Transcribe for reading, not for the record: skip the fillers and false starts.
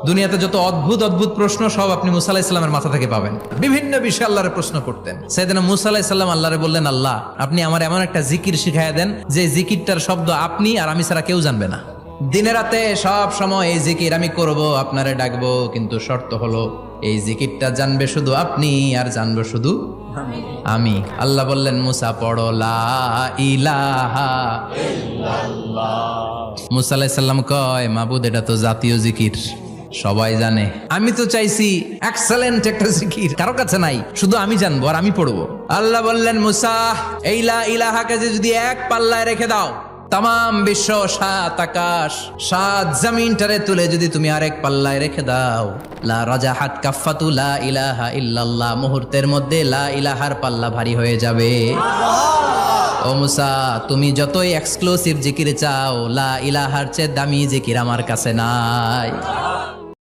দুনিয়াতে যত অদ্ভুত অদ্ভুত প্রশ্ন সব আপনি মুসা আলাইহিস সালামের মাথা থেকে পাবেন। বিভিন্ন বিষয়ে আল্লাহরে প্রশ্ন করতেন। সাইয়েদনা মুসা আলাইহিস সালাম আল্লাহরে বললেন, আল্লাহ আপনি আমার এমন একটা জিকির শিখাইয়া দেন যে জিকিরটার শব্দ আপনি আর আমি ছাড়া কেউ জানবে না। দিনে রাতে সব সময় এই জিকির আমি করব, আপনারে ডাকবো, কিন্তু শর্ত হলো এই জিকিরটা জানবে শুধু আপনি আর জানবো শুধু আমি। আল্লাহ বললেন, মুসা পড়ো লা ইলাহা ইল্লাল্লাহ। মুসা আলাইহিস সালাম কয়, মাবুদ এটা তো জাতীয় জিকির, সবাই জানে। আমি তো চাইছি এক্সেলেন্ট একটা জিকির, কারো কাছে নাই, শুধু আমি জানবো আর আমি পড়বো। আল্লাহ বললেন, মুসা এই লা ইলাহাকে যদি এক পাল্লায় রেখে দাও, তাম বিশ্ব, 7 আকাশ 7 জমিনটারে তুলে যদি তুমি আরেক পাল্লায় রেখে দাও, লা রাজাহাত কাফাতু লা ইলাহা ইল্লাল্লাহ, মুহূর্তের মধ্যে লা ইলাহার পাল্লা ভারী হয়ে যাবে। ও মুসা, তুমি যতই এক্সক্লুসিভ জিকির চাও, লা ইলাহার চেয়ে দামি জিকির আমার কাছে নাই।